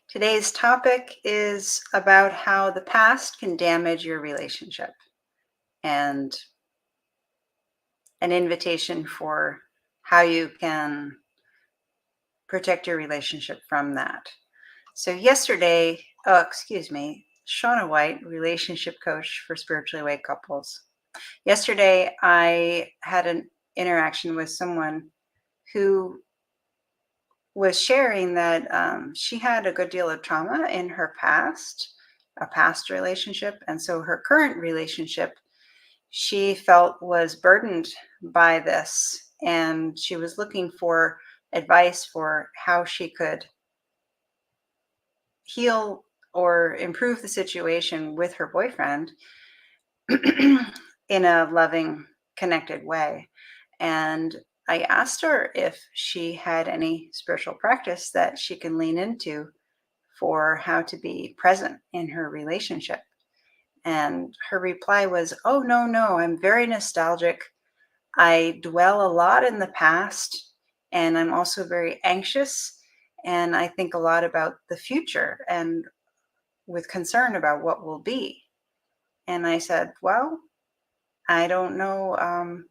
Today's topic is about how the past can damage your relationship and an invitation for how you can protect your relationship from that. So, yesterday, Shauna White, relationship coach for spiritually awake couples. Yesterday, I had an interaction with someone who was sharing that she had a good deal of trauma in her past, a past relationship. And so her current relationship, she felt was burdened by this. And she was looking for advice for how she could heal or improve the situation with her boyfriend in a loving, connected way. And I asked her if she had any spiritual practice that she can lean into for how to be present in her relationship. And her reply was, "Oh, no, no, I'm very nostalgic. I dwell a lot in the past, and I'm also very anxious. And I think a lot about the future and with concern about what will be." And I said, "Well, I don't know.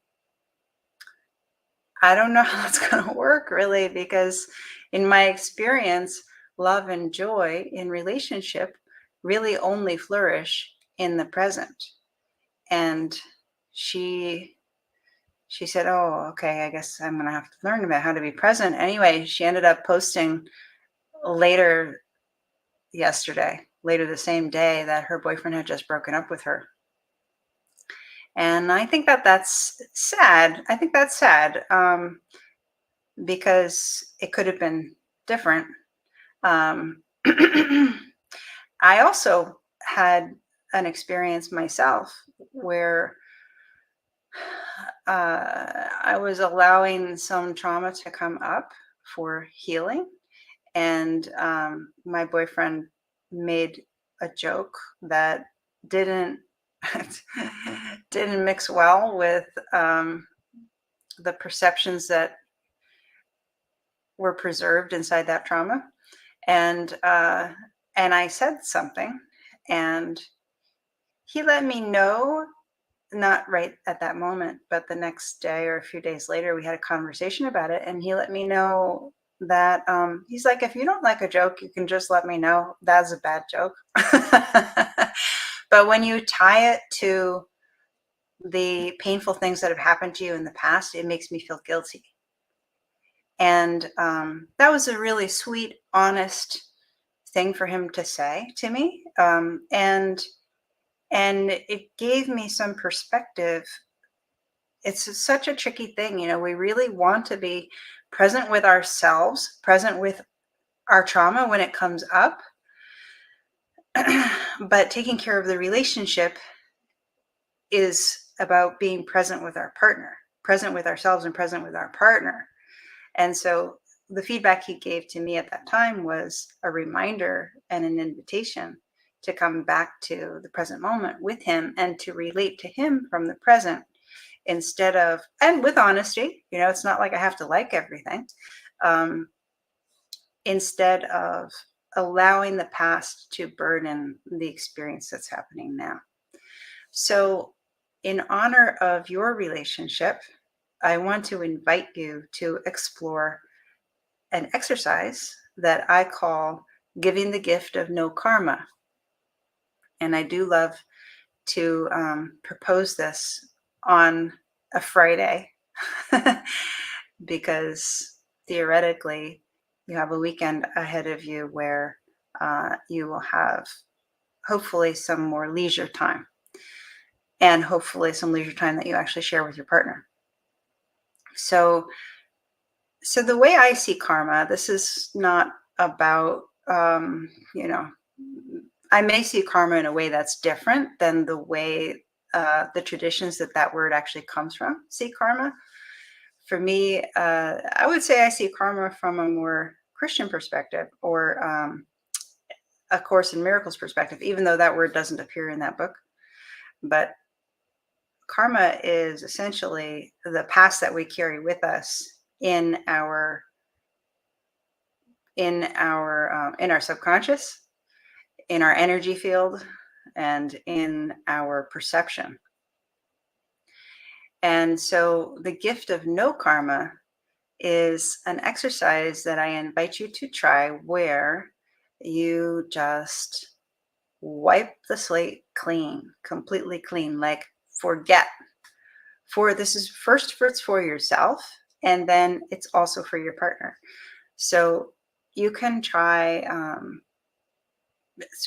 I don't know how that's going to work really, because in my experience, love and joy in relationship really only flourish in the present." And she she said, "Oh, okay, I guess I'm going to have to learn about how to be present." Anyway, she ended up posting later later the same day, that her boyfriend had just broken up with her. And I think that that's sad. I think that's sad, because it could have been different. Um, I also had an experience myself where I was allowing some trauma to come up for healing, and my boyfriend made a joke that didn't didn't mix well with the perceptions that were preserved inside that trauma. And I said something, and he let me know, not right at that moment, but the next day or a few days later, we had a conversation about it, and he let me know that he's like, "If you don't like a joke, you can just let me know. That's a bad joke." But when you tie it to the painful things that have happened to you in the past, it makes me feel guilty. And that was a really sweet, honest thing for him to say to me. And it gave me some perspective. It's such a tricky thing. We really want to be present with ourselves, present with our trauma when it comes up. But taking care of the relationship is about being present with our partner, present with ourselves and present with our partner. And so the feedback he gave to me at that time was a reminder and an invitation to come back to the present moment with him and to relate to him from the present, instead of, and with honesty, it's not like I have to like everything, instead of allowing the past to burden the experience that's happening now. So, in honor of your relationship, I want to invite you to explore an exercise that I call giving the gift of no karma. And I do love to propose this on a Friday because theoretically, you have a weekend ahead of you where you will have hopefully some more leisure time, and hopefully some leisure time that you actually share with your partner. So the way I see karma, this is not about, I may see karma in a way that's different than the way the traditions that word actually comes from see karma. For me, I would say I see karma from a more Christian perspective, or a Course in Miracles perspective, even though that word doesn't appear in that book. But karma is essentially the past that we carry with us in our in our subconscious, in our energy field, and in our perception. And so the gift of no karma is an exercise that I invite you to try, where you just wipe the slate clean, completely clean, like forget. For this is first for it's for yourself, and then it's also for your partner. So you can try.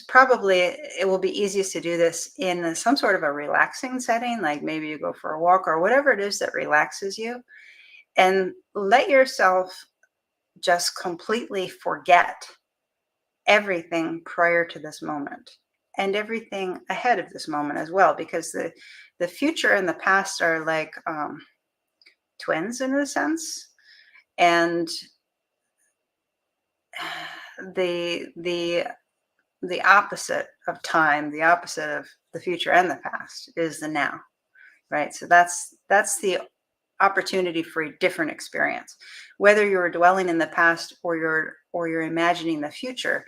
Probably it will be easiest to do this in some sort of a relaxing setting, like maybe you go for a walk or whatever it is that relaxes you, and let yourself just completely forget everything prior to this moment and everything ahead of this moment as well, because the future and the past are like twins in a sense, and the opposite of time, the opposite of the future and the past, is the now, right? So that's the opportunity for a different experience, whether you're dwelling in the past or you're imagining the future.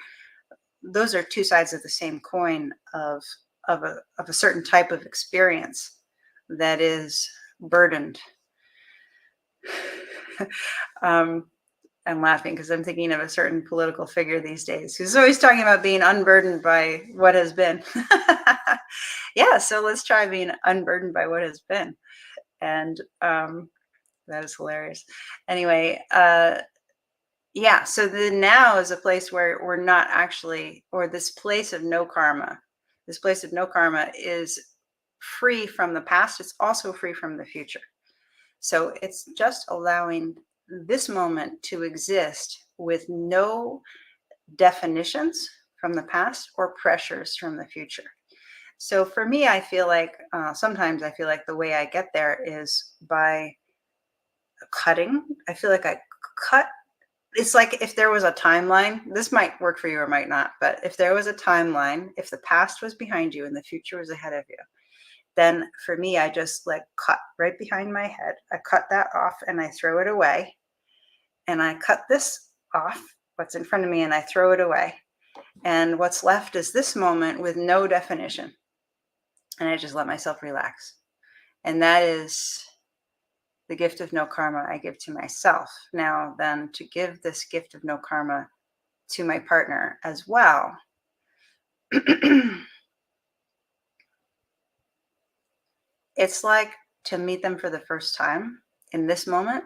Those are two sides of the same coin of a certain type of experience that is burdened. I'm laughing because I'm thinking of a certain political figure these days who's always talking about being unburdened by what has been. Yeah, so let's try being unburdened by what has been. And that is hilarious. Anyway, yeah, so the now is a place where we're not actually, or this place of no karma is free from the past. It's also free from the future. So it's just allowing this moment to exist with no definitions from the past or pressures from the future. So for me, I feel like sometimes I feel like the way I get there is by cutting. I feel like I cut. It's like if there was a timeline, this might work for you or might not, but if there was a timeline, if the past was behind you and the future was ahead of you, then for me, I just like cut right behind my head. I cut that off and I throw it away. And I cut this off, what's in front of me, and I throw it away. And what's left is this moment with no definition. And I just let myself relax. And that is the gift of no karma I give to myself. Now, then, to give this gift of no karma to my partner as well. It's like to meet them for the first time in this moment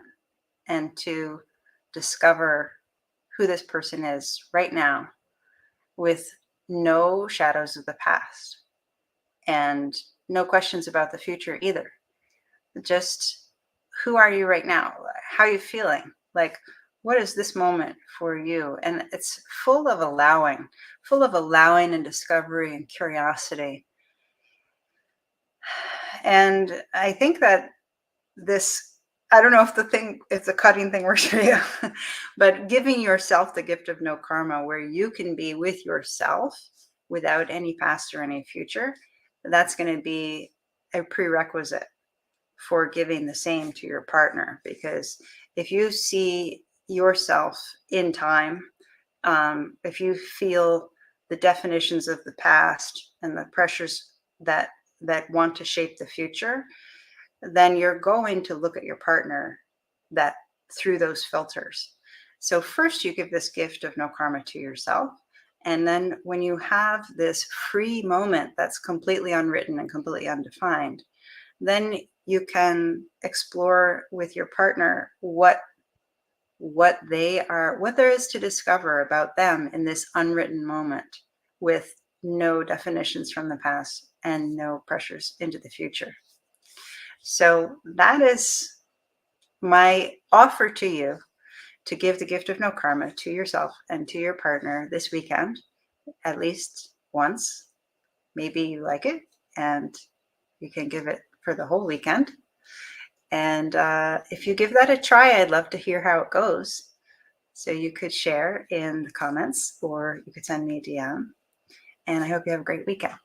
and to discover who this person is right now with no shadows of the past and no questions about the future either. Just who are you right now? How are you feeling? Like, what is this moment for you? And it's full of allowing and discovery and curiosity. And I think that this, I don't know if the cutting thing works for you, but giving yourself the gift of no karma, where you can be with yourself without any past or any future, that's going to be a prerequisite for giving the same to your partner. Because if you see yourself in time, if you feel the definitions of the past and the pressures that want to shape the future, then you're going to look at your partner that through those filters. So first you give this gift of no karma to yourself. And then when you have this free moment that's completely unwritten and completely undefined, then you can explore with your partner what there is to discover about them in this unwritten moment, with no definitions from the past and no pressures into the future. So that is my offer to you, to give the gift of no karma to yourself and to your partner this weekend, at least once. Maybe you like it and you can give it for the whole weekend. And if you give that a try, I'd love to hear how it goes. So you could share in the comments or you could send me a DM. And I hope you have a great weekend.